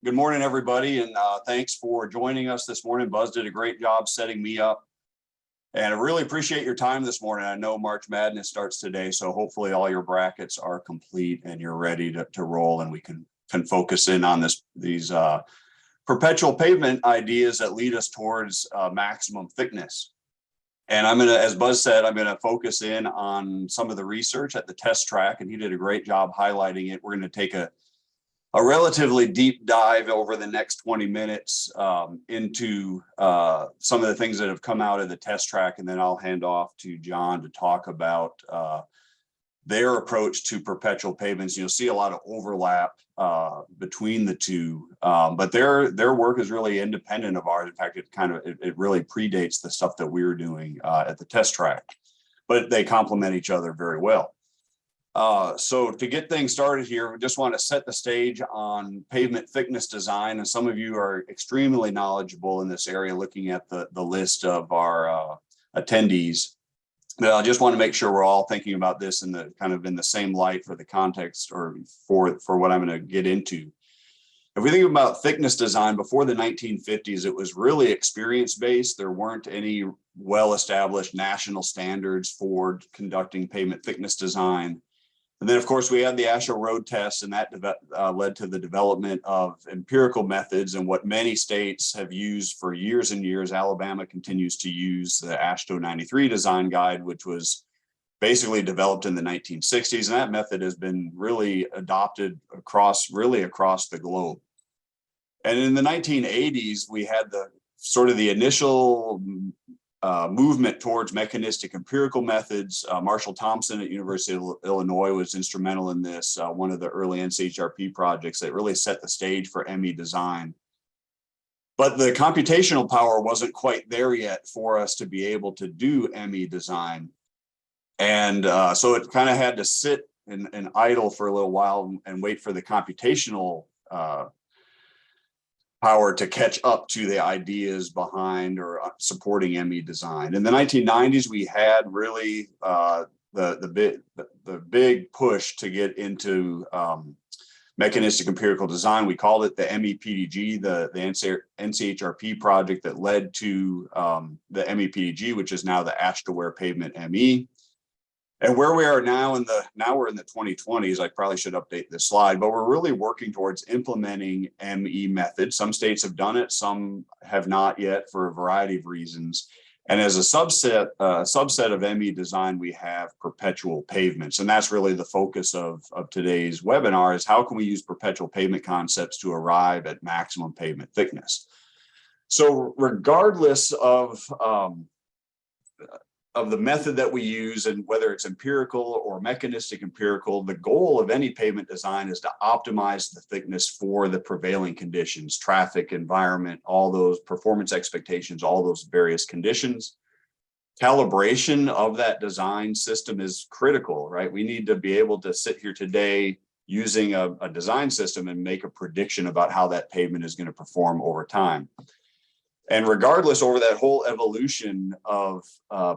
Good morning, everybody, and thanks for joining us this morning. Buzz did a great job setting me up, and I really appreciate your time this morning. I know March Madness starts today, so hopefully all your brackets are complete and you're ready to roll, and we can focus in on these perpetual pavement ideas that lead us towards maximum thickness. And I'm going to, as Buzz said, I'm going to focus in on some of the research at the test track, and he did a great job highlighting it. We're going to take a relatively deep dive over the next 20 minutes into some of the things that have come out of the test track, and then I'll hand off to John to talk about their approach to perpetual pavements. You'll see a lot of overlap between the two, but their work is really independent of ours. In fact, it really predates the stuff that we were doing at the test track, but they complement each other very well. So to get things started here, we just want to set the stage on pavement thickness design. And some of you are extremely knowledgeable in this area, looking at the list of our attendees. But I just want to make sure we're all thinking about this in the same light for the context, or for what I'm going to get into. If we think about thickness design before the 1950s, it was really experience-based. There weren't any well-established national standards for conducting pavement thickness design. And then, of course, we had the AASHTO road tests, and that led to the development of empirical methods, and what many states have used for years and years. Alabama continues to use the AASHTO 93 design guide, which was basically developed in the 1960s, and that method has been really adopted across the globe. And in the 1980s, we had the initial movement towards mechanistic empirical methods. Marshall Thompson at University of Illinois was instrumental in this, one of the early NCHRP projects that really set the stage for ME design. But the computational power wasn't quite there yet for us to be able to do ME design. And so it kind of had to sit and idle for a little while and wait for the computational power to catch up to the ideas behind or supporting ME design. In the 1990s, we had really the big push to get into mechanistic empirical design. We called it the MEPDG, the NCHRP project that led to the MEPDG, which is now the AASHTO Pavement ME. And where we are now we're in the 2020s, I probably should update this slide, but we're really working towards implementing ME methods. Some states have done it, some have not yet for a variety of reasons. And as a subset of ME design, we have perpetual pavements. And that's really the focus of today's webinar, is how can we use perpetual pavement concepts to arrive at maximum pavement thickness? So regardless of the method that we use, and whether it's empirical or mechanistic empirical, the goal of any pavement design is to optimize the thickness for the prevailing conditions, traffic, environment, all those performance expectations, all those various conditions. Calibration of that design system is critical, right? We need to be able to sit here today using a design system and make a prediction about how that pavement is going to perform over time. And regardless, over that whole evolution of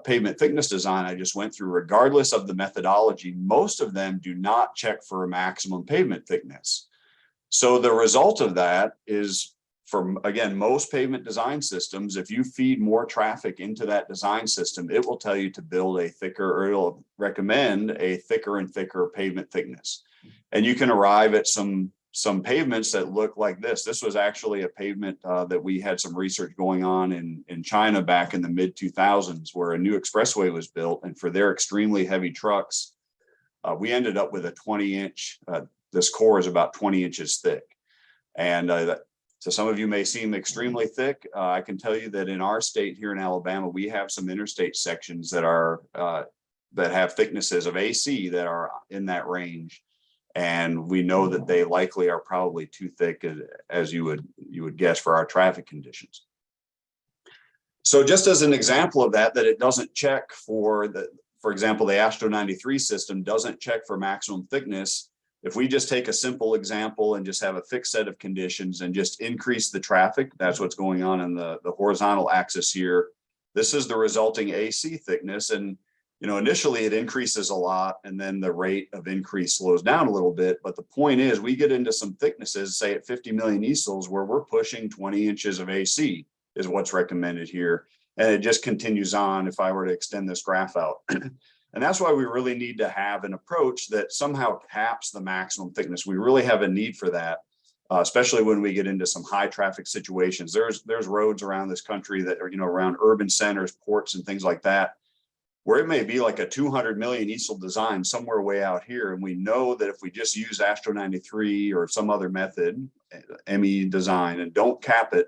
pavement thickness design I just went through, regardless of the methodology, most of them do not check for a maximum pavement thickness. So the result of that is, again, most pavement design systems, if you feed more traffic into that design system, it will tell you to build a thicker, or it'll recommend a thicker and thicker pavement thickness. And you can arrive at some pavements that look like this. This was actually a pavement that we had some research going on in China back in the mid 2000s, where a new expressway was built, and for their extremely heavy trucks, we ended up with a 20-inch, this core is about 20 inches thick. And so some of you may seem extremely thick. I can tell you that in our state here in Alabama, we have some interstate sections that have thicknesses of AC that are in that range. And we know that they likely are probably too thick, as you would guess, for our traffic conditions. So just as an example of that it doesn't check for example, the AASHTO 93 system doesn't check for maximum thickness. If we just take a simple example and just have a fixed set of conditions and just increase the traffic, that's what's going on in the horizontal axis here. This is the resulting AC thickness. And initially it increases a lot and then the rate of increase slows down a little bit. But the point is we get into some thicknesses, say at 50 million easels, where we're pushing 20 inches of AC is what's recommended here. And it just continues on if I were to extend this graph out. And that's why we really need to have an approach that somehow caps the maximum thickness. We really have a need for that, especially when we get into some high traffic situations. There's roads around this country that are, around urban centers, ports and things like that, where it may be like a 200 million easel design somewhere way out here. And we know that if we just use Astro 93 or some other method, ME design, and don't cap it,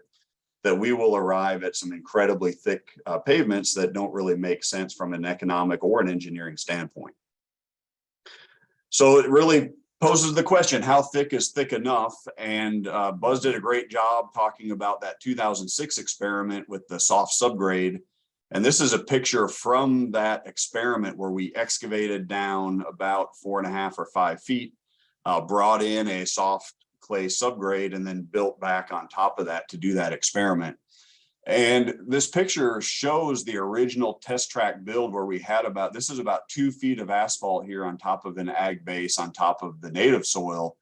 that we will arrive at some incredibly thick pavements that don't really make sense from an economic or an engineering standpoint. So it really poses the question, how thick is thick enough? And Buzz did a great job talking about that 2006 experiment with the soft subgrade. And this is a picture from that experiment where we excavated down about 4.5 or 5 feet, brought in a soft clay subgrade, and then built back on top of that to do that experiment. And this picture shows the original test track build where we had this is about 2 feet of asphalt here on top of an ag base on top of the native soil.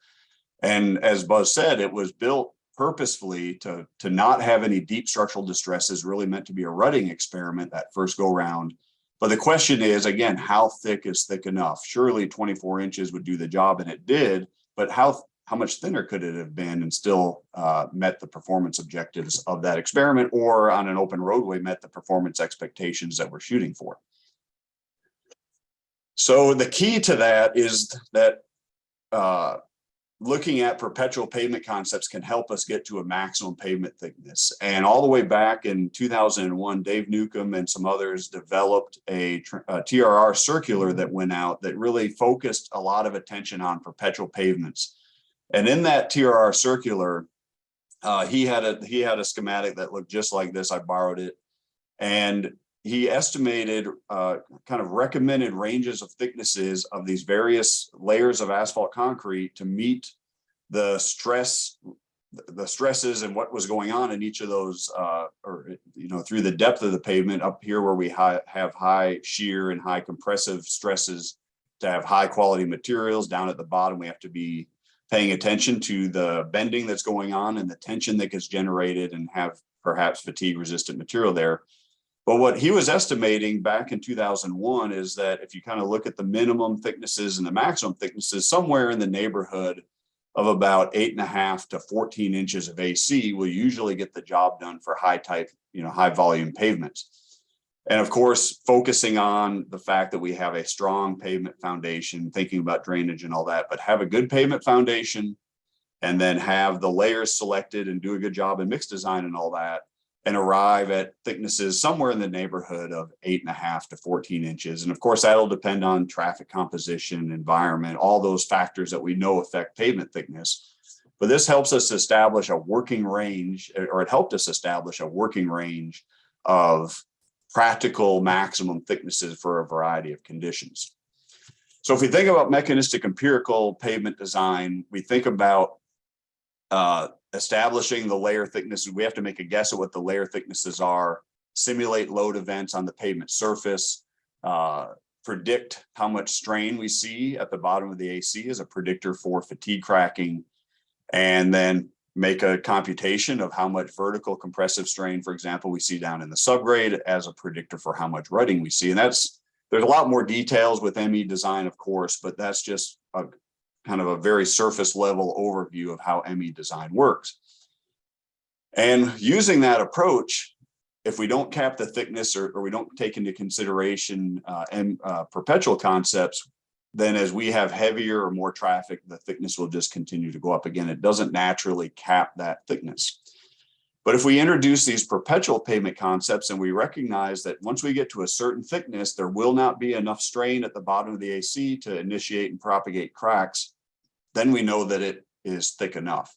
And as Buzz said, it was built purposefully to not have any deep structural distresses, really meant to be a rutting experiment that first go round. But the question is, again, how thick is thick enough? Surely 24 inches would do the job, and it did, but how much thinner could it have been and still met the performance objectives of that experiment, or on an open roadway met the performance expectations that we're shooting for? So the key to that is that looking at perpetual pavement concepts can help us get to a maximum pavement thickness. And all the way back in 2001, Dave Newcomb and some others developed a TRR circular that went out that really focused a lot of attention on perpetual pavements. And in that TRR circular, he had a schematic that looked just like this. I borrowed it, and he estimated kind of recommended ranges of thicknesses of these various layers of asphalt concrete to meet the stresses and what was going on in each of those, through the depth of the pavement up here where we have high shear and high compressive stresses to have high quality materials. Down at the bottom, we have to be paying attention to the bending that's going on and the tension that gets generated and have perhaps fatigue resistant material there. But what he was estimating back in 2001 is that if you kind of look at the minimum thicknesses and the maximum thicknesses, somewhere in the neighborhood of about 8.5 to 14 inches of AC will usually get the job done for high volume pavements. And of course, focusing on the fact that we have a strong pavement foundation, thinking about drainage and all that, but have a good pavement foundation and then have the layers selected and do a good job in mix design and all that, and arrive at thicknesses somewhere in the neighborhood of 8.5 to 14 inches. And of course, that'll depend on traffic composition, environment, all those factors that we know affect pavement thickness. But this helps us establish a working range, or it helped us establish a working range of practical maximum thicknesses for a variety of conditions. So if we think about mechanistic empirical pavement design, we think about establishing the layer thicknesses. We have to make a guess at what the layer thicknesses are, simulate load events on the pavement surface, predict how much strain we see at the bottom of the AC as a predictor for fatigue cracking, and then make a computation of how much vertical compressive strain, for example, we see down in the subgrade as a predictor for how much rutting we see. And there's a lot more details with ME design, of course, but that's just a kind of a very surface level overview of how ME design works. And using that approach, if we don't cap the thickness or we don't take into consideration perpetual concepts, then as we have heavier or more traffic, the thickness will just continue to go up. Again, it doesn't naturally cap that thickness. But if we introduce these perpetual pavement concepts and we recognize that once we get to a certain thickness, there will not be enough strain at the bottom of the AC to initiate and propagate cracks, then we know that it is thick enough.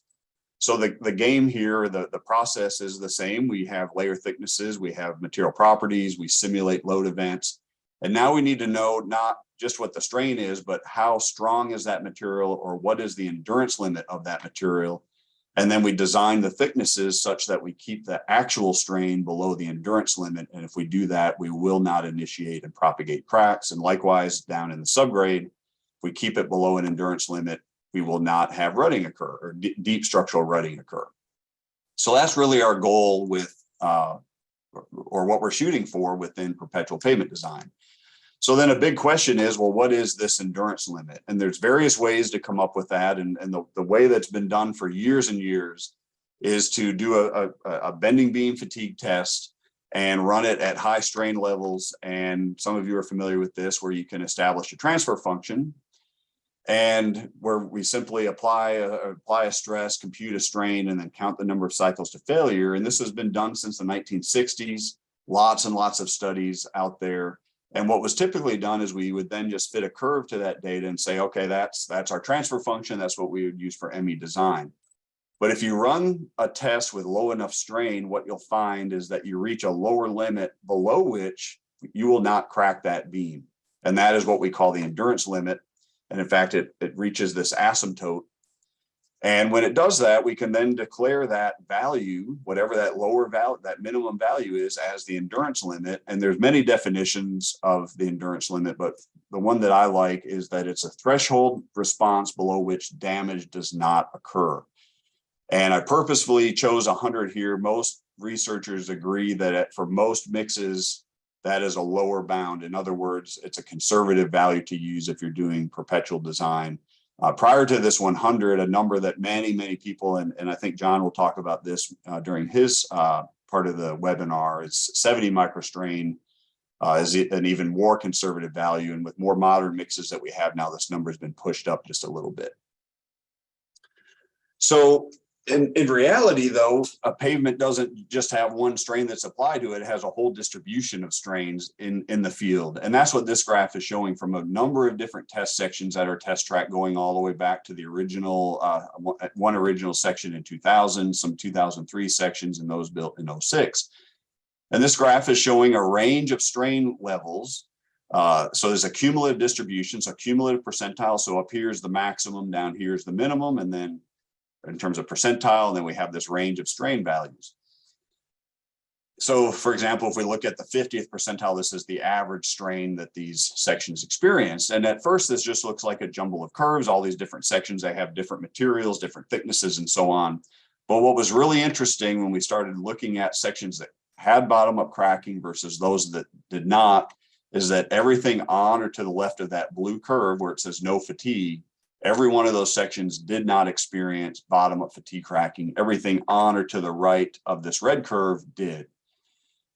So the game here, the process is the same. We have layer thicknesses, we have material properties, we simulate load events. And now we need to know not just what the strain is, but how strong is that material, or what is the endurance limit of that material? And then we design the thicknesses such that we keep the actual strain below the endurance limit. And if we do that, we will not initiate and propagate cracks. And likewise, down in the subgrade, if we keep it below an endurance limit, we will not have rutting occur or deep structural rutting occur. So that's really our goal with, or what we're shooting for within perpetual pavement design. So then a big question is, well, what is this endurance limit? And there's various ways to come up with that. And the way that's been done for years and years is to do a bending beam fatigue test and run it at high strain levels. And some of you are familiar with this, where you can establish a transfer function and where we simply apply a stress, compute a strain, and then count the number of cycles to failure. And this has been done since the 1960s, lots and lots of studies out there. And what was typically done is we would then just fit a curve to that data and say, okay, that's our transfer function. That's what we would use for ME design. But if you run a test with low enough strain, what you'll find is that you reach a lower limit below which you will not crack that beam. And that is what we call the endurance limit. And in fact, it reaches this asymptote. And when it does that, we can then declare that value, whatever that lower value, that minimum value is, as the endurance limit. And there's many definitions of the endurance limit, but the one that I like is that it's a threshold response below which damage does not occur. And I purposefully chose 100 here. Most researchers agree that for most mixes, that is a lower bound. In other words, it's a conservative value to use if you're doing perpetual design. Prior to this 100, a number that many people, and I think John will talk about this during his part of the webinar, is 70 microstrain is an even more conservative value. And with more modern mixes that we have now, this number has been pushed up just a little bit. So in reality, though, a pavement doesn't just have one strain that's applied to it. It has a whole distribution of strains in the field. And that's what this graph is showing from a number of different test sections at our test track, going all the way back to the original, one original section in 2000, some 2003 sections, and those built in 06. And this graph is showing a range of strain levels. So there's a cumulative distribution, so cumulative percentile. So up here is the maximum, down here is the minimum, and then in terms of percentile, and then we have this range of strain values. So for example, if we look at the 50th percentile, this is the average strain that these sections experience. And at first, this just looks like a jumble of curves, all these different sections, they have different materials, different thicknesses, and so on. But what was really interesting when we started looking at sections that had bottom-up cracking versus those that did not, is that everything on or to the left of that blue curve where it says no fatigue, every one of those sections did not experience bottom-up fatigue cracking. Everything on or to the right of this red curve did.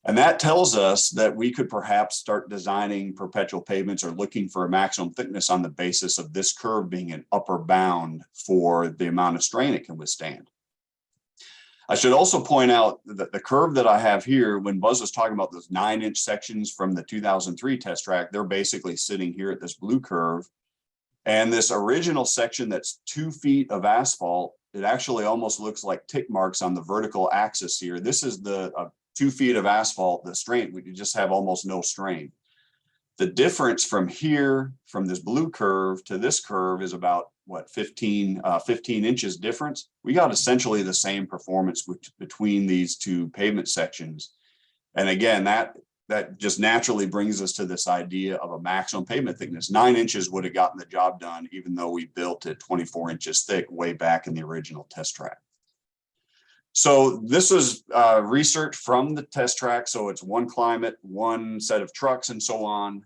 And that tells us that we could perhaps start designing perpetual pavements or looking for a maximum thickness on the basis of this curve being an upper bound for the amount of strain it can withstand. I should also point out that the curve that I have here, when Buzz was talking about those 9-inch sections from the 2003 test track, they're basically sitting here at this blue curve. And this original section that's 2 feet of asphalt, it actually almost looks like tick marks on the vertical axis here. This is the 2 feet of asphalt, the strain, we just have almost no strain. The difference from here, from this blue curve to this curve is about, what, 15 inches difference. We got essentially the same performance between these two pavement sections. And again, that just naturally brings us to this idea of a maximum pavement thickness. 9 inches would have gotten the job done, even though we built it 24 inches thick way back in the original test track. So this was research from the test track. So it's one climate, one set of trucks, and so on.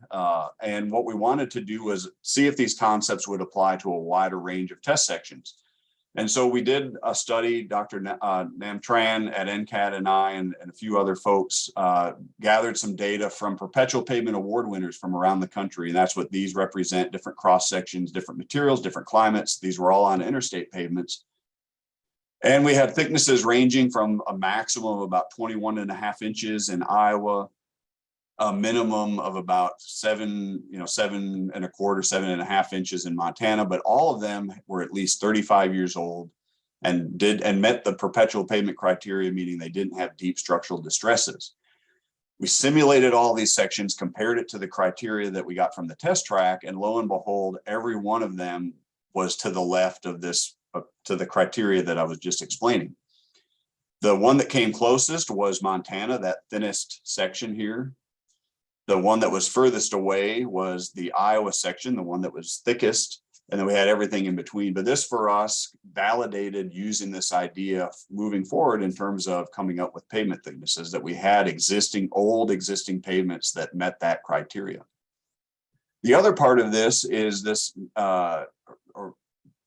And what we wanted to do was see if these concepts would apply to a wider range of test sections. And so we did a study. Dr. Nam Tran at NCAT and I and a few other folks gathered some data from Perpetual Pavement Award winners from around the country. And that's what these represent: different cross sections, different materials, different climates. These were all on interstate pavements. And we had thicknesses ranging from a maximum of about 21.5 inches in Iowa, a minimum of about 7 1/4, 7.5 inches in Montana, but all of them were at least 35 years old and met the perpetual pavement criteria, meaning they didn't have deep structural distresses. We simulated all these sections, compared it to the criteria that we got from the test track, and lo and behold, every one of them was to the left of this to the criteria that I was just explaining. The one that came closest was Montana, that thinnest section here. The one that was furthest away was the Iowa section, the one that was thickest, and then we had everything in between. But this for us validated using this idea moving forward in terms of coming up with pavement thicknesses, that we had old existing pavements that met that criteria. The other part of this is this or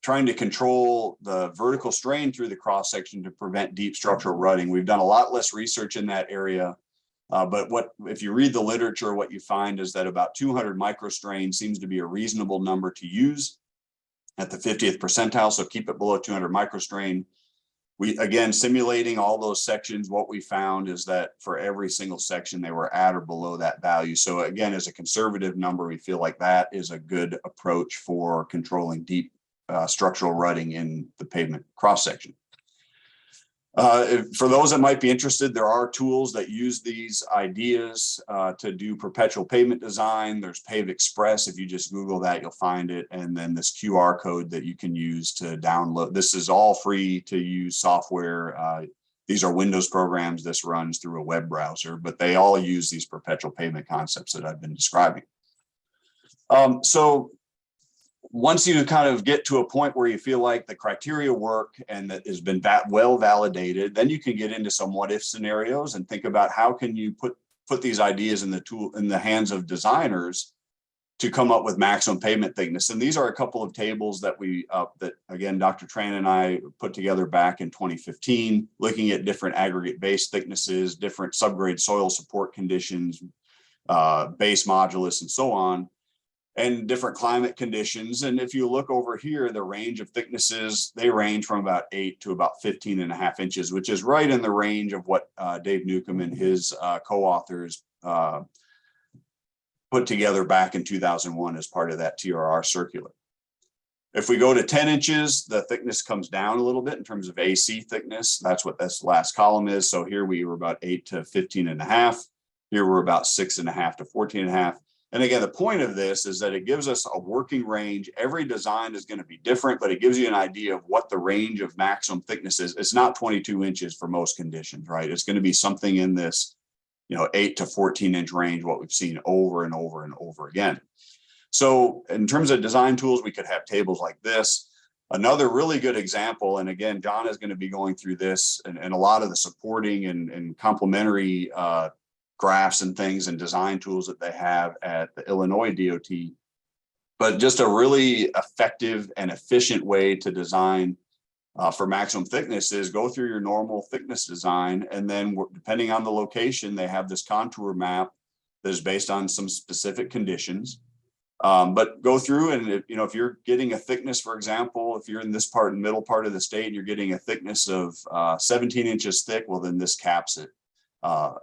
trying to control the vertical strain through the cross section to prevent deep structural rutting. We've done a lot less research in that area. But if you read the literature, what you find is that about 200 microstrain seems to be a reasonable number to use at the 50th percentile. So keep it below 200 microstrain. We, again, simulating all those sections, what we found is that for every single section, they were at or below that value. So again, as a conservative number, we feel like that is a good approach for controlling deep structural rutting in the pavement cross section. For those that might be interested, there are tools that use these ideas to do perpetual pavement design. There's Pave Express. If you just Google that, you'll find it. And then this QR code that you can use to download. This is all free to use software. These are Windows programs. This runs through a web browser, but they all use these perpetual pavement concepts that I've been describing. So once you kind of get to a point where you feel like the criteria work and that has been well validated, then you can get into some what if scenarios and think about how can you put these ideas in the hands of designers to come up with maximum pavement thickness. And these are a couple of tables that that again, Dr. Tran and I put together back in 2015, looking at different aggregate base thicknesses, different subgrade soil support conditions, base modulus, and so on, and different climate conditions. And if you look over here, the range of thicknesses, they range from about 8 to about 15.5 inches, which is right in the range of what Dave Newcomb and his co-authors put together back in 2001 as part of that TRR circular. If we go to 10 inches, the thickness comes down a little bit in terms of AC thickness. That's what this last column is. So here we were about 8 to 15.5. Here we're about 6.5 to 14.5. And again, the point of this is that it gives us a working range. Every design is going to be different, but it gives you an idea of what the range of maximum thickness is. It's not 22 inches for most conditions, right? It's going to be something in this, 8 to 14 inch range, what we've seen over and over and over again. So in terms of design tools, we could have tables like this. Another really good example, and again, John is going to be going through this and a lot of the supporting and complementary graphs and things and design tools that they have at the Illinois DOT, but just a really effective and efficient way to design for maximum thickness is go through your normal thickness design. And then depending on the location, they have this contour map that is based on some specific conditions. But go through and if you're getting a thickness, for example, if you're in this middle part of the state, and you're getting a thickness of 17 inches thick, well, then this caps it.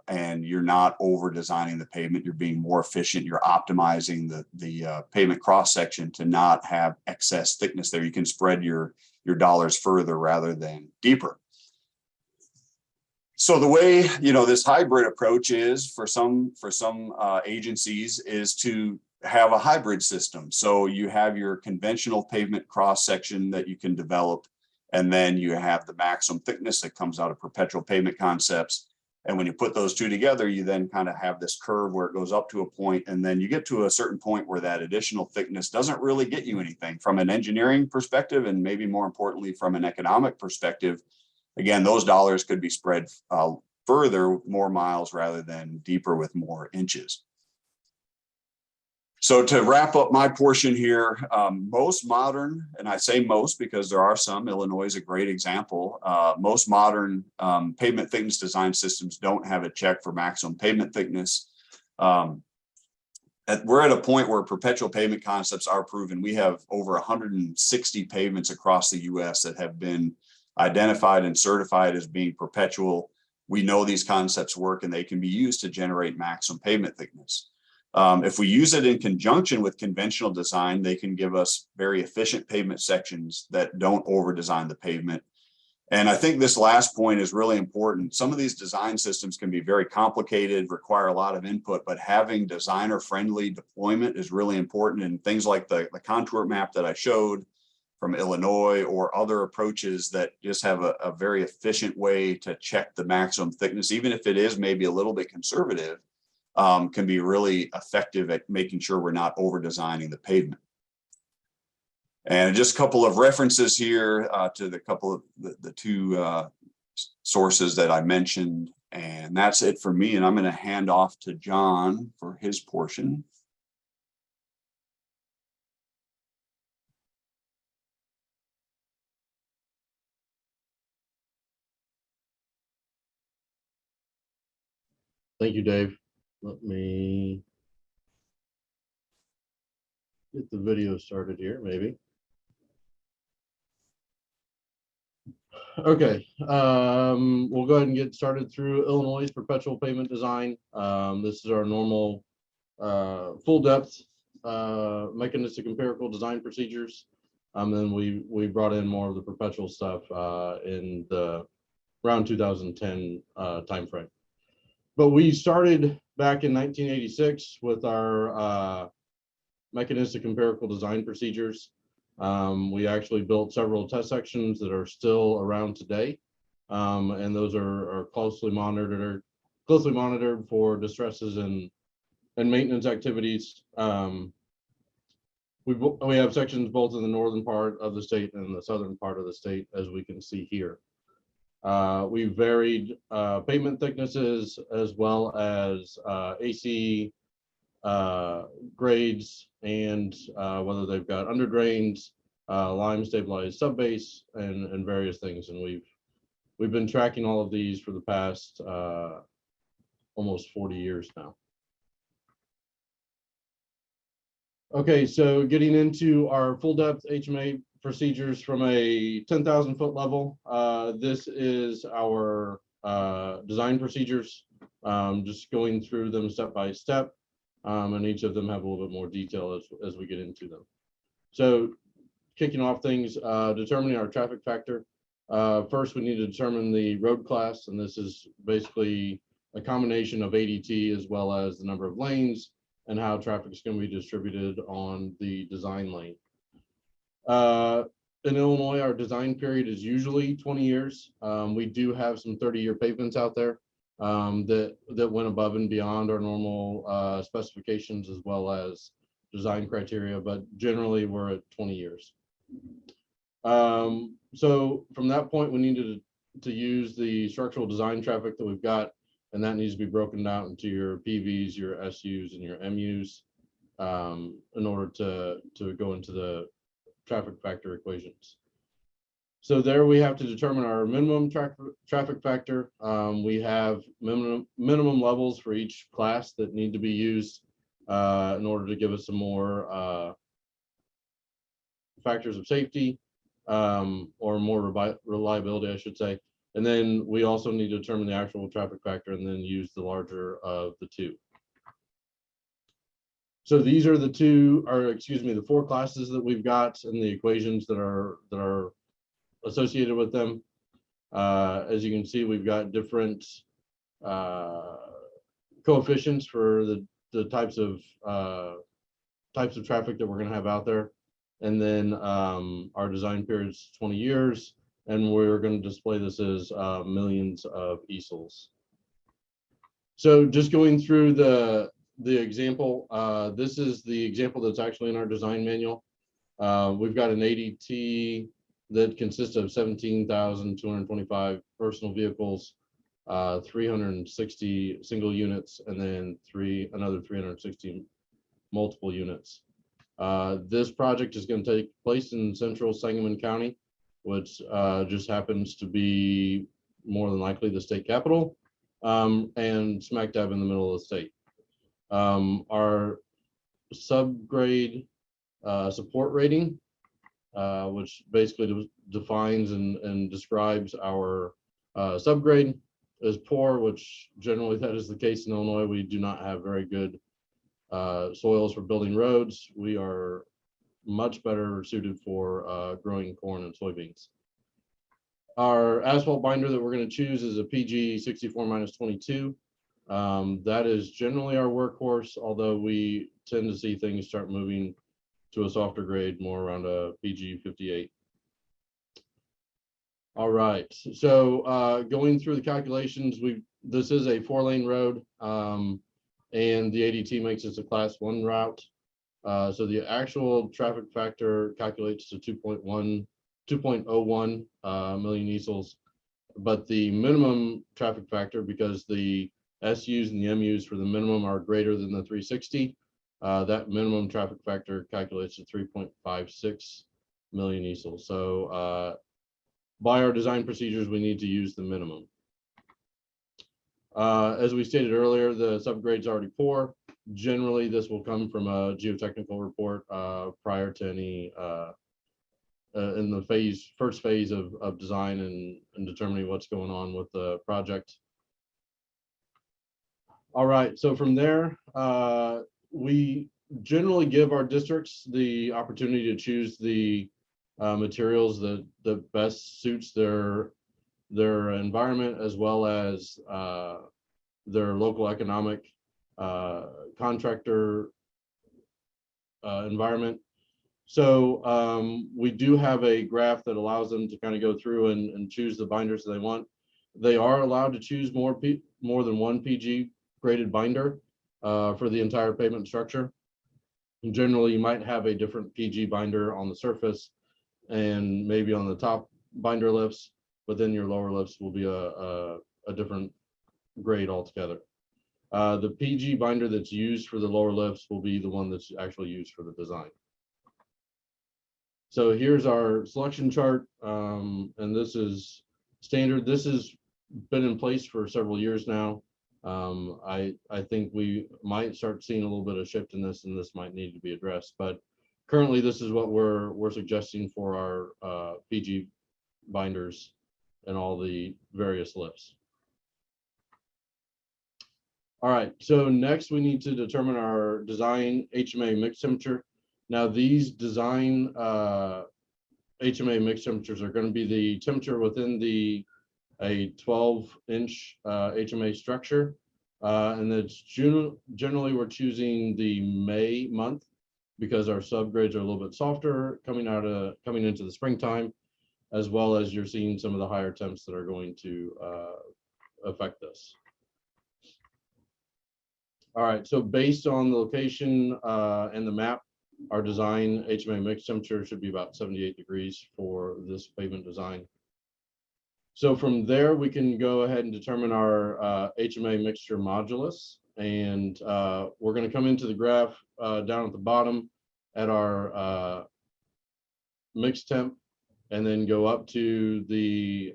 And you're not over designing the pavement. You're being more efficient. You're optimizing the pavement cross section to not have excess thickness there. You can spread your dollars further rather than deeper. So the way this hybrid approach is for some agencies is to have a hybrid system. So you have your conventional pavement cross section that you can develop, and then you have the maximum thickness that comes out of perpetual pavement concepts. And when you put those two together, you then kind of have this curve where it goes up to a point, and then you get to a certain point where that additional thickness doesn't really get you anything from an engineering perspective, and maybe more importantly, from an economic perspective. Again, those dollars could be spread further, more miles rather than deeper with more inches. So to wrap up my portion here, most modern, and I say most because there are some, Illinois is a great example. Most modern pavement thickness design systems don't have a check for maximum pavement thickness. We're at a point where perpetual pavement concepts are proven. We have over 160 pavements across the US that have been identified and certified as being perpetual. We know these concepts work and they can be used to generate maximum pavement thickness. If we use it in conjunction with conventional design, they can give us very efficient pavement sections that don't over design the pavement. And I think this last point is really important. Some of these design systems can be very complicated, require a lot of input, but having designer friendly deployment is really important. And things like the contour map that I showed, from Illinois or other approaches that just have a very efficient way to check the maximum thickness, even if it is maybe a little bit conservative, can be really effective at making sure we're not over designing the pavement. And just a couple of references here to the couple of the two sources that I mentioned. And that's it for me. And I'm going to hand off to John for his portion. Thank you, Dave. Let me get the video started here, maybe. Okay, we'll go ahead and get started through Illinois' Perpetual Pavement Design. This is our normal full depth mechanistic empirical design procedures. Then we brought in more of the perpetual stuff in the around 2010 timeframe. But we started back in 1986 with our mechanistic empirical design procedures. We actually built several test sections that are still around today, and those are closely monitored for distresses and maintenance activities. We have sections both in the northern part of the state and the southern part of the state, as we can see here. We varied pavement thicknesses as well as AC grades and whether they've got under drains, lime stabilized subbase, and various things. And we've been tracking all of these for the past almost 40 years now. Okay, so getting into our full depth HMA procedures from a 10,000 foot level. This is our design procedures, just going through them step by step, and each of them have a little bit more detail as we get into them. So kicking off things, determining our traffic factor. First, we need to determine the road class, and this is basically a combination of ADT as well as the number of lanes and how traffic is going to be distributed on the design lane. In Illinois, our design period is usually 20 years. We do have some 30-year pavements out there that went above and beyond our normal specifications as well as design criteria, but generally we're at 20 years. So from that point, we needed to use the structural design traffic that we've got, and that needs to be broken down into your PVs, your SUs, and your MUs in order to go into the traffic factor equations. So there we have to determine our minimum traffic factor. We have minimum levels for each class that need to be used in order to give us some more factors of safety or more reliability, I should say. And then we also need to determine the actual traffic factor and then use the larger of the two. So these are the four classes that we've got and the equations that are associated with them. As you can see, we've got different coefficients for the types of traffic that we're going to have out there. And then our design period is 20 years, and we're going to display this as millions of easels. So just going through the example, this is the example that's actually in our design manual. We've got an ADT that consists of 17,225 personal vehicles, 360 single units, and then another 360 multiple units. This project is going to take place in central Sangamon County, which just happens to be more than likely the state capital, and smack dab in the middle of the state. Our subgrade support rating, which basically defines and describes our subgrade, is poor, which generally that is the case in Illinois. We do not have very good soils for building roads. We are much better suited for growing corn and soybeans. Our asphalt binder that we're going to choose is a PG 64-22. That is generally our workhorse, although we tend to see things start moving to a softer grade, more around a PG 58. All right, so going through the calculations, this is a 4-lane road, and the ADT makes this a class 1 route. So the actual traffic factor calculates to 2.01 million easels, but the minimum traffic factor, because the SUs and the MUs for the minimum are greater than the 360, that minimum traffic factor calculates to 3.56 million easels. So by our design procedures, we need to use the minimum. As we stated earlier, the subgrade's already poor. Generally, this will come from a geotechnical report prior to any in the first phase of design and determining what's going on with the project. All right, so from there, we generally give our districts the opportunity to choose the materials that best suits their environment, as well as their local economic contractor environment. So we do have a graph that allows them to kind of go through and choose the binders they want. They are allowed to choose more than one PG graded binder for the entire pavement structure. And generally, you might have a different PG binder on the surface and maybe on the top binder lifts, but then your lower lifts will be a different grade altogether. The PG binder that's used for the lower lifts will be the one that's actually used for the design. So here's our selection chart, and this is standard. This has been in place for several years now. I think we might start seeing a little bit of shift in this, and this might need to be addressed. But currently, this is what we're suggesting for our PG binders and all the various lifts. All right, so next we need to determine our design HMA mix temperature. Now these design HMA mix temperatures are going to be the temperature within a 12-inch HMA structure, and it's generally we're choosing the May month because our subgrades are a little bit softer coming into the springtime, as well as you're seeing some of the higher temps that are going to affect this. All right, so based on the location and the map, our design HMA mix temperature should be about 78 degrees for this pavement design. So from there, we can go ahead and determine our HMA mixture modulus. And we're going to come into the graph down at the bottom at our mix temp, and then go up to the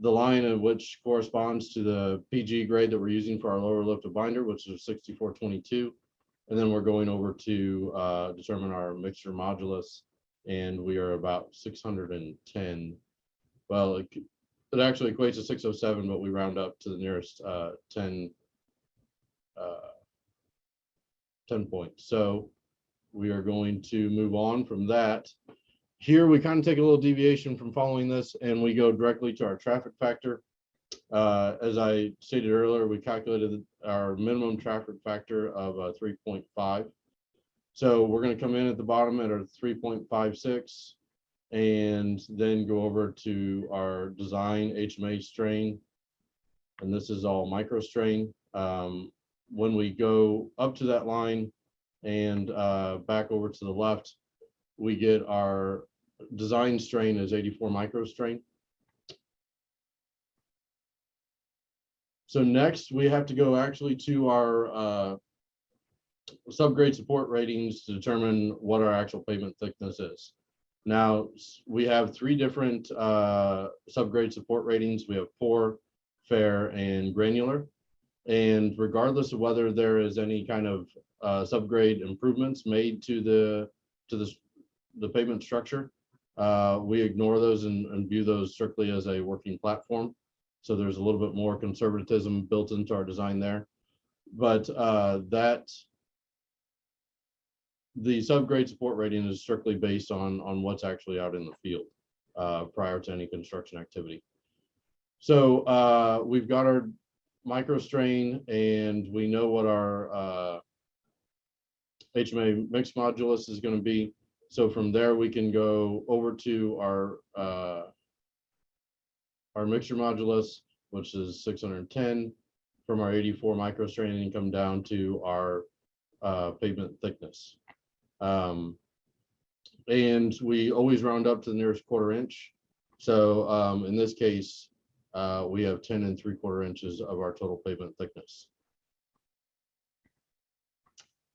line of which corresponds to the PG grade that we're using for our lower lift of binder, which is 6422. And then we're going over to determine our mixture modulus, and we are about 610. Well, it actually equates to 607, but we round up to the nearest 10 points. So we are going to move on from that. Here we kind of take a little deviation from following this, and we go directly to our traffic factor. As I stated earlier, we calculated our minimum traffic factor of 3.5. So we're going to come in at the bottom at our 3.56, and then go over to our design HMA strain. And this is all micro strain. When we go up to that line and back over to the left, we get our design strain as 84 micro strain. So next we have to go actually to our subgrade support ratings to determine what our actual pavement thickness is. Now we have 3 different subgrade support ratings. We have poor, fair, and granular. And regardless of whether there is any kind of subgrade improvements made to the pavement structure, we ignore those and view those strictly as a working platform. So there's a little bit more conservatism built into our design there. But the subgrade support rating is strictly based on what's actually out in the field prior to any construction activity. So we've got our micro strain, and we know what our HMA mix modulus is going to be. So from there, we can go over to our mixture modulus, which is 610 from our 84 microstrain, and come down to our pavement thickness. And we always round up to the nearest 1/4 inch. So in this case, we have 10 3/4 inches of our total pavement thickness.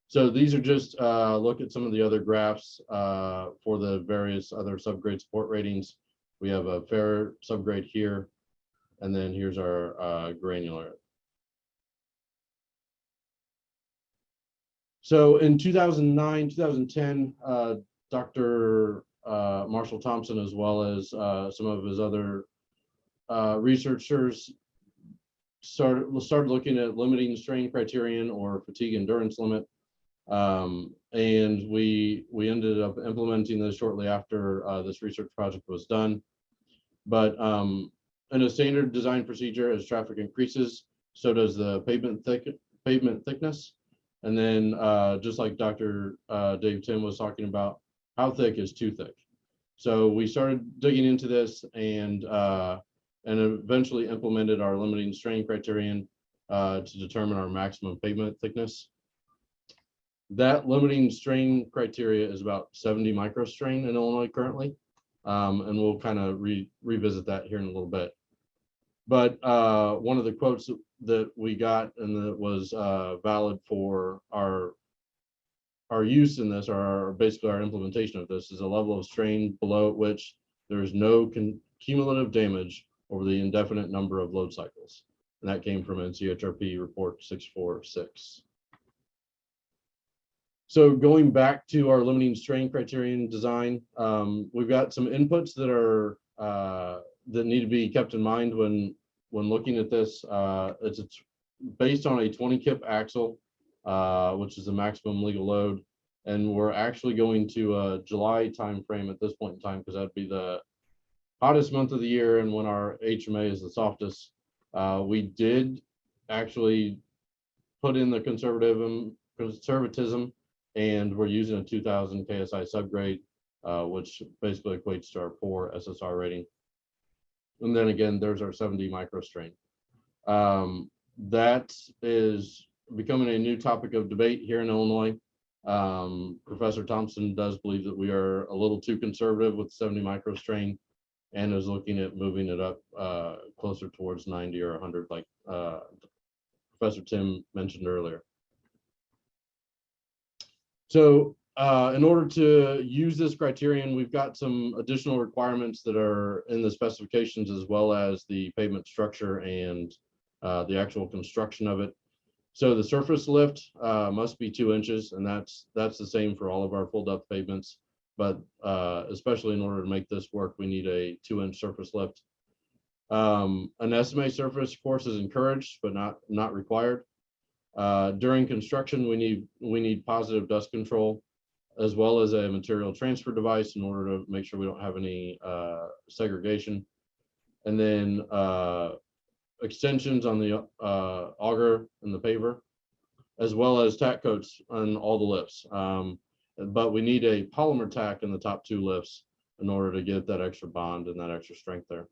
So these are just look at some of the other graphs for the various other subgrade support ratings. We have a fair subgrade here, and then here's our granular. So in 2009, 2010, Dr. Marshall Thompson, as well as some of his other researchers, started looking at limiting strain criterion or fatigue endurance limit. And we ended up implementing this shortly after this research project was done. But in a standard design procedure, as traffic increases, so does the pavement thickness. And then just like Dr. Dave Tim was talking about, how thick is too thick? So we started digging into this and eventually implemented our limiting strain criterion to determine our maximum pavement thickness. That limiting strain criteria is about 70 microstrain in Illinois currently, and we'll kind of revisit that here in a little bit. But one of the quotes that we got and that was valid for our use in this, or basically our implementation of this, is a level of strain below which there is no cumulative damage over the indefinite number of load cycles. And that came from NCHRP report 646. So going back to our limiting strain criterion design, we've got some inputs that are that need to be kept in mind when looking at this. It's based on a 20 kip axle, which is the maximum legal load, and we're actually going to a July timeframe at this point in time because that'd be the hottest month of the year and when our HMA is the softest. We did actually put in the conservatism, and we're using a 2000 KSI subgrade, which basically equates to our 4 SSR rating. And then again, there's our 70 microstrain. That is becoming a new topic of debate here in Illinois. Professor Thompson does believe that we are a little too conservative with 70 microstrain and is looking at moving it up closer towards 90 or 100, like Professor Tim mentioned earlier. So in order to use this criterion, we've got some additional requirements that are in the specifications, as well as the pavement structure and the actual construction of it. So the surface lift must be 2 inches, and that's the same for all of our full depth pavements. But especially in order to make this work, we need a 2-inch surface lift. An SMA surface, of course, is encouraged, but not required. During construction, we need positive dust control, as well as a material transfer device in order to make sure we don't have any segregation. And then extensions on the auger and the paver, as well as tack coats on all the lifts. But we need a polymer tack in the top 2 lifts in order to get that extra bond and that extra strength there.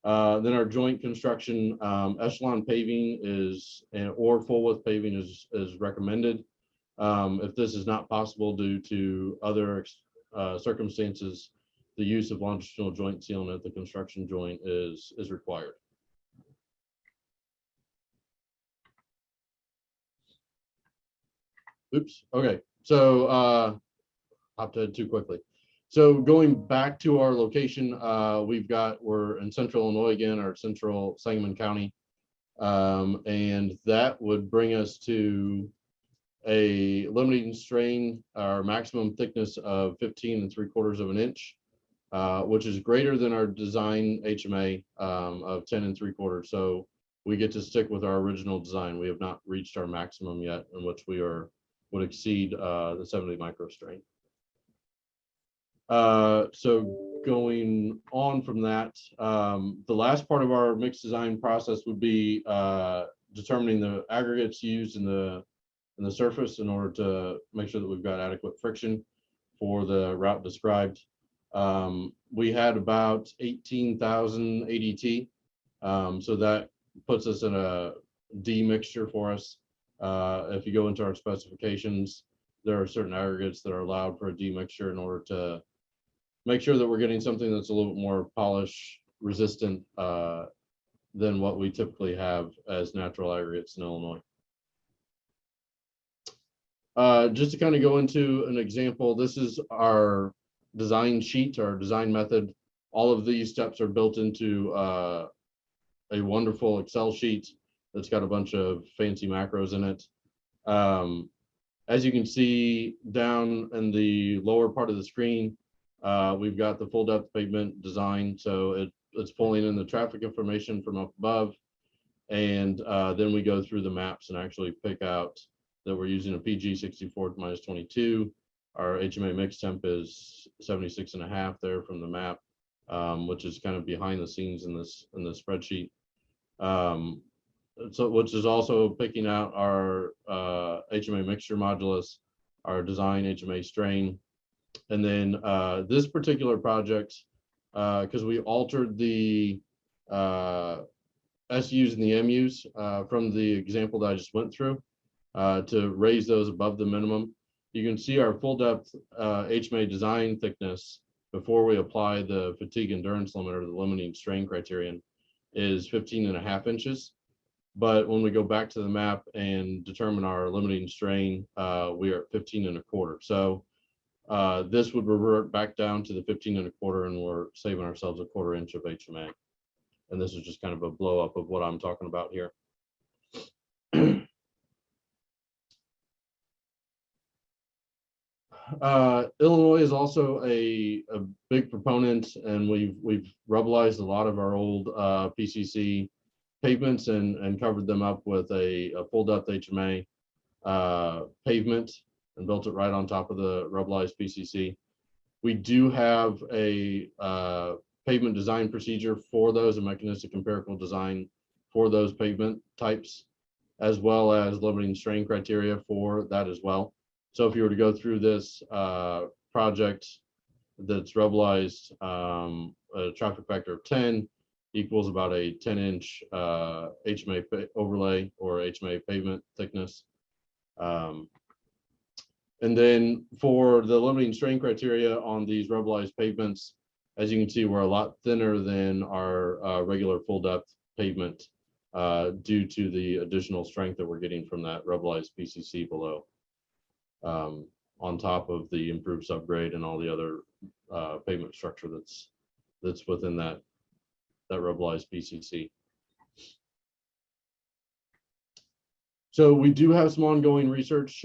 Then our joint construction, echelon paving or full width paving is recommended. If this is not possible due to other circumstances, the use of longitudinal joint sealant at the construction joint is required. Oops. Okay. So hopped ahead too quickly. So going back to our location, we're in central Illinois again, or central Sangamon County. And that would bring us to a limiting strain, our maximum thickness of 15 3/4 of an inch, which is greater than our design HMA of 10 3/4. So we get to stick with our original design. We have not reached our maximum yet, in which would exceed the 70 microstrain. So going on from that, the last part of our mix design process would be determining the aggregates used in the in the surface in order to make sure that we've got adequate friction for the route described. We had about 18,000 ADT, so that puts us in a D mixture for us. If you go into our specifications, there are certain aggregates that are allowed for a D mixture in order to make sure that we're getting something that's a little bit more polish resistant than what we typically have as natural aggregates in Illinois. Just to kind of go into an example, this is our design sheet, our design method. All of these steps are built into a wonderful Excel sheet that's got a bunch of fancy macros in it. As you can see down in the lower part of the screen, we've got the full depth pavement design. So it's pulling in the traffic information from up above. And then we go through the maps and actually pick out that we're using a PG 64 -22. Our HMA mix temp is 76.5 there from the map, which is kind of behind the scenes in this spreadsheet. So which is also picking out our HMA mixture modulus, our design HMA strain. And then this particular project, because we altered the SUs and the MUs from the example that I just went through to raise those above the minimum. You can see our full depth HMA design thickness before we apply the fatigue endurance limit or the limiting strain criterion is 15.5 inches. But when we go back to the map and determine our limiting strain, we are at 15.25. So this would revert back down to the 15.25, and we're saving ourselves a 1/4 inch of HMA. And this is just kind of a blow up of what I'm talking about here. Illinois is also a big proponent, and we've rubblized a lot of our old PCC pavements and covered them up with a full depth HMA pavement and built it right on top of the rubblized PCC. We do have a pavement design procedure for those, a mechanistic empirical design for those pavement types, as well as limiting strain criteria for that as well. So if you were to go through this project that's rubblized, a traffic factor of 10 equals about a 10-inch HMA overlay or HMA pavement thickness. And then for the limiting strain criteria on these rubblized pavements, as you can see, we're a lot thinner than our regular full depth pavement due to the additional strength that we're getting from that rubblized PCC below, on top of the improved subgrade and all the other pavement structure that's within that rubblized PCC. So we do have some ongoing research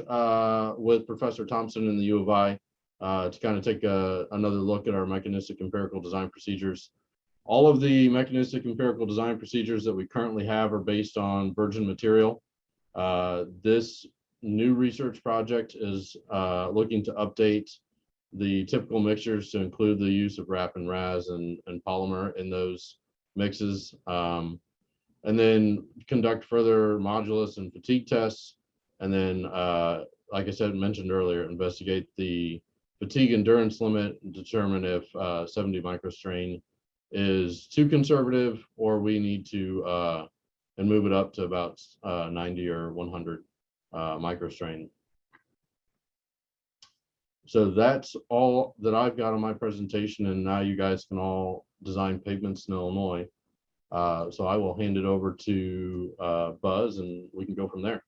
with Professor Thompson in the U of I to kind of take another look at our mechanistic empirical design procedures. All of the mechanistic empirical design procedures that we currently have are based on virgin material. This new research project is looking to update the typical mixtures to include the use of RAP and RAS and polymer in those mixes. And then conduct further modulus and fatigue tests. And then, like I said, mentioned earlier, investigate the fatigue endurance limit and determine if 70 microstrain is too conservative, or we need to and move it up to about 90 or 100 microstrain. So that's all that I've got on my presentation, and now you guys can all design pavements in Illinois. So I will hand it over to Buzz, and we can go from there.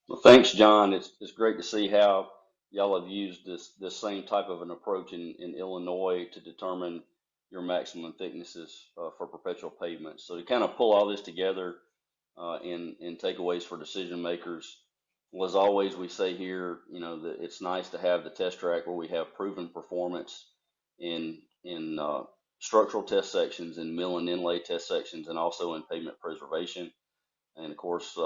Well, thanks, John. It's great to see how y'all have used this same type of an approach in Illinois to determine your maximum thicknesses for perpetual pavements. So to kind of pull all this together in takeaways for decision makers, well, as always, we say here, you know, that it's nice to have the test track where we have proven performance in structural test sections and mill and inlay test sections, and also in pavement preservation. And of course,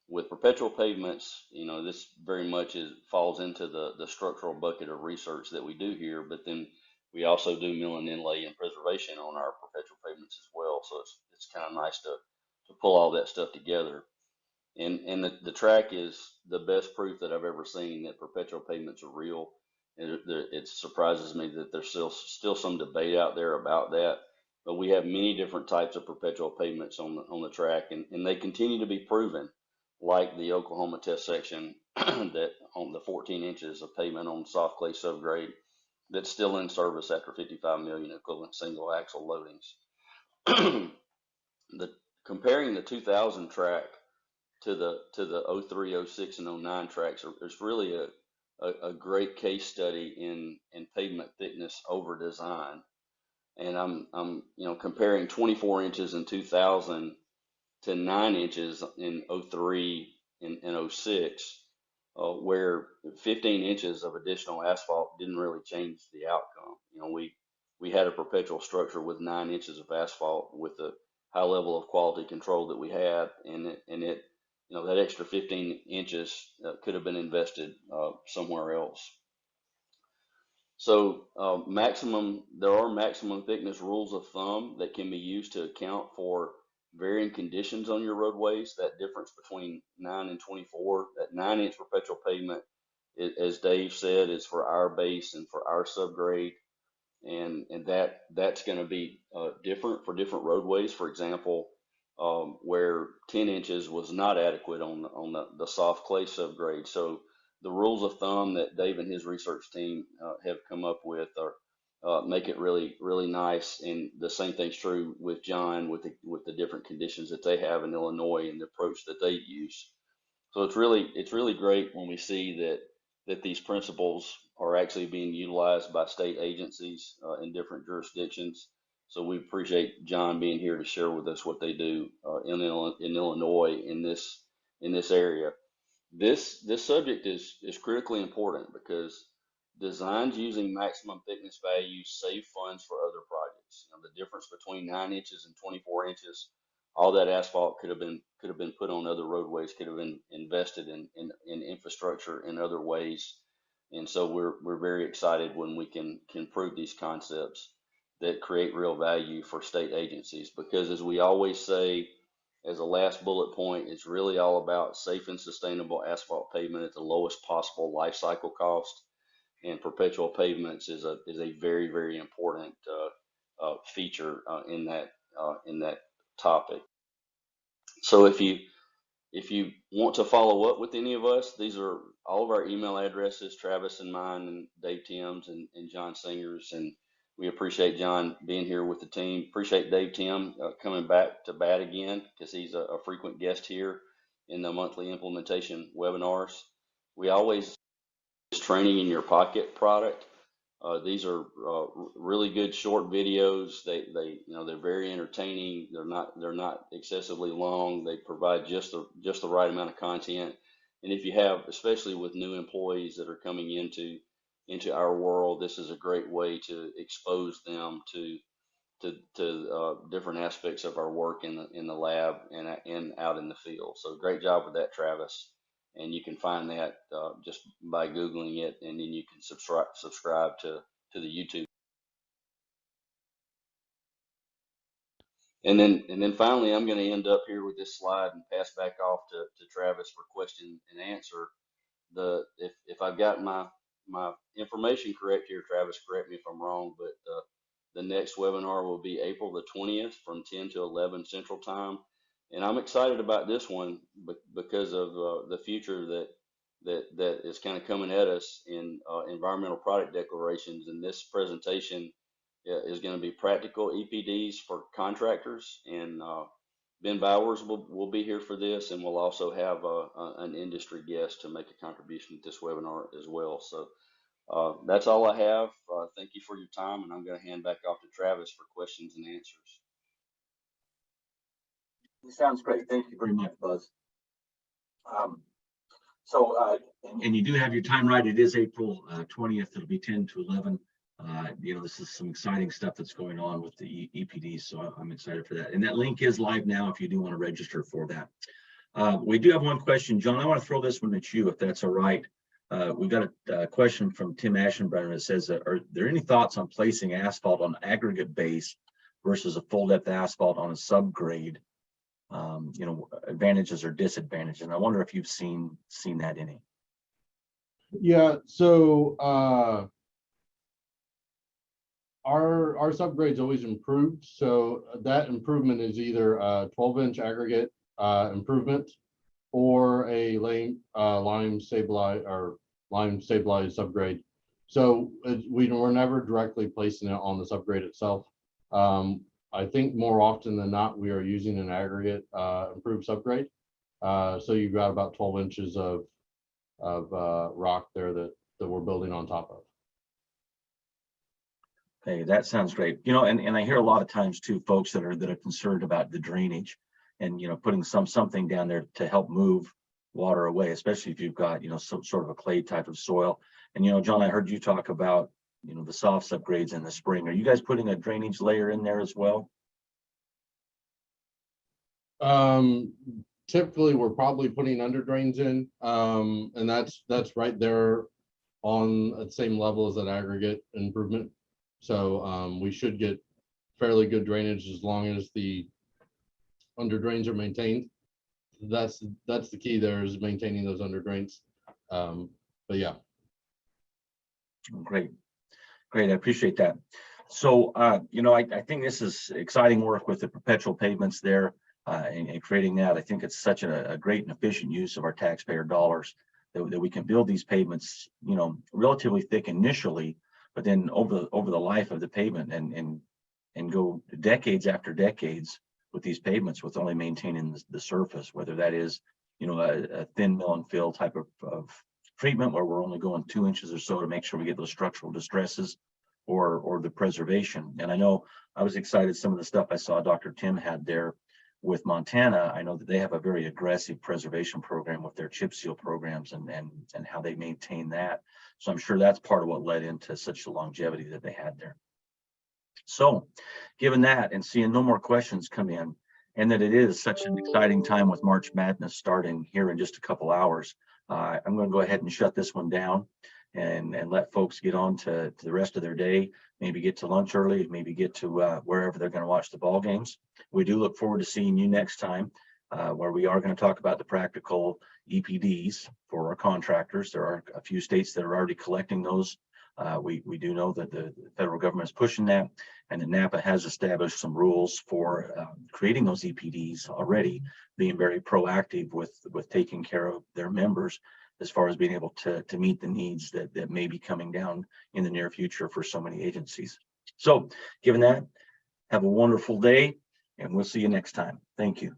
with perpetual pavements, this very much falls into the structural bucket of research that we do here. But then we also do mill and inlay and preservation on our perpetual pavements as well. So it's kind of nice to pull all that stuff together. And the track is the best proof that I've ever seen that perpetual pavements are real. And it surprises me that there's still some debate out there about that. But we have many different types of perpetual pavements on the track, and they continue to be proven, like the Oklahoma test section that on the 14 inches of pavement on soft clay subgrade that's still in service after 55 million equivalent single axle loadings. Comparing the 2000 track to the 03, 06, and 09 tracks is really a great case study in pavement thickness over design. And I'm comparing 24 inches in 2000 to 9 inches in 03 and 06, where 15 inches of additional asphalt didn't really change the outcome. We had a perpetual structure with 9 inches of asphalt with the high level of quality control that we had, and it that extra 15 inches could have been invested somewhere else. So there are maximum thickness rules of thumb that can be used to account for varying conditions on your roadways. That difference between 9 and 24, that 9-inch perpetual pavement, as Dave said, is for our base and for our subgrade. And that's going to be different for different roadways. For example, where 10 inches was not adequate on the soft clay subgrade. So the rules of thumb that Dave and his research team have come up with make it really, really nice. And the same thing's true with John with the different conditions that they have in Illinois and the approach that they use. So it's really great when we see that these principles are actually being utilized by state agencies in different jurisdictions. So we appreciate John being here to share with us what they do in Illinois in this area. This subject is critically important because designs using maximum thickness values save funds for other projects. The difference between 9 inches and 24 inches, all that asphalt could have been put on other roadways, could have been invested in infrastructure in other ways. And so we're very excited when we can prove these concepts that create real value for state agencies, because as we always say, as a last bullet point, it's really all about safe and sustainable asphalt pavement at the lowest possible life cycle cost. And perpetual pavements is a very, very important feature in that topic. So if you want to follow up with any of us, these are all of our email addresses, Travis and mine, and Dave Tim's and John Singer's. And we appreciate John being here with the team. Appreciate Dave Tim coming back to bat again, because he's a frequent guest here in the monthly implementation webinars. We always training in your pocket product. These are really good short videos. They're very entertaining. They're not excessively long. They provide just the right amount of content. And if you have, especially with new employees that are coming into our world, this is a great way to expose them to different aspects of our work in the lab and out in the field. So great job with that, Travis. And you can find that just by Googling it, and then you can subscribe to the YouTube. And then finally, I'm going to end up here with this slide and pass back off to Travis for question and answer. If I've got my information correct here, Travis, correct me if I'm wrong, but the next webinar will be April the 20th from 10 to 11 Central Time. And I'm excited about this one because of the future that is kind of coming at us in environmental product declarations. And this presentation is going to be practical EPDs for contractors. And Ben Bowers will be here for this, and we'll also have an industry guest to make a contribution to this webinar as well. So that's all I have. Thank you for your time, and I'm going to hand back off to Travis for questions and answers. Sounds great. Thank you very much, Buzz. And you do have your time right. It is April 20th. It'll be 10 to 11 This is some exciting stuff that's going on with the EPD, so I'm excited for that. And that link is live now if you do want to register for that. We do have one question, John. I want to throw this one at you, if that's all right. We've got a question from Tim Ashenbrenner that says, are there any thoughts on placing asphalt on aggregate base versus a full depth asphalt on a subgrade? Advantages or disadvantages. And I wonder if you've seen that any. Yeah, so our subgrades always improved. So that improvement is either a 12-inch aggregate improvement or a lime stabilized subgrade. So we were never directly placing it on the subgrade itself. I think more often than not, we are using an aggregate improved subgrade. So you've got about 12 inches of rock there that we're building on top of. Hey, that sounds great. And I hear a lot of times too, folks that are concerned about the drainage and, putting something down there to help move water away, especially if you've got, some sort of a clay type of soil. And, John, I heard you talk about, the soft subgrades in the spring. Are you guys putting a drainage layer in there as well? Typically we're probably putting under drains in, and that's right there on the same level as an aggregate improvement. So we should get fairly good drainage as long as the under drains are maintained. That's the key there, is maintaining those under drains. But yeah. Great. I appreciate that. So, I think this is exciting work with the Perpetual Pavements there and creating that. I think it's such a great and efficient use of our taxpayer dollars that we can build these pavements, relatively thick initially, but then over the life of the pavement and go decades after decades with these pavements with only maintaining the surface, whether that is, a thin mill and fill type of treatment where we're only going 2 inches or so to make sure we get those structural distresses, or the preservation. And I know I was excited some of the stuff I saw Dr. Tim had there with Montana. I know that they have a very aggressive preservation program with their chip seal programs and how they maintain that. So I'm sure that's part of what led into such the longevity that they had there. So given that and seeing no more questions come in, and that it is such an exciting time with March Madness starting here in just a couple hours, I'm going to go ahead and shut this one down and let folks get on to the rest of their day, maybe get to lunch early, maybe get to wherever they're going to watch the ball games. We do look forward to seeing you next time, where we are going to talk about the practical EPDs for our contractors. There are a few states that are already collecting those. We do know that the federal government is pushing that, and that NAPA has established some rules for creating those EPDs already, being very proactive with taking care of their members as far as being able to meet the needs that may be coming down in the near future for so many agencies. So given that, have a wonderful day, and we'll see you next time. Thank you.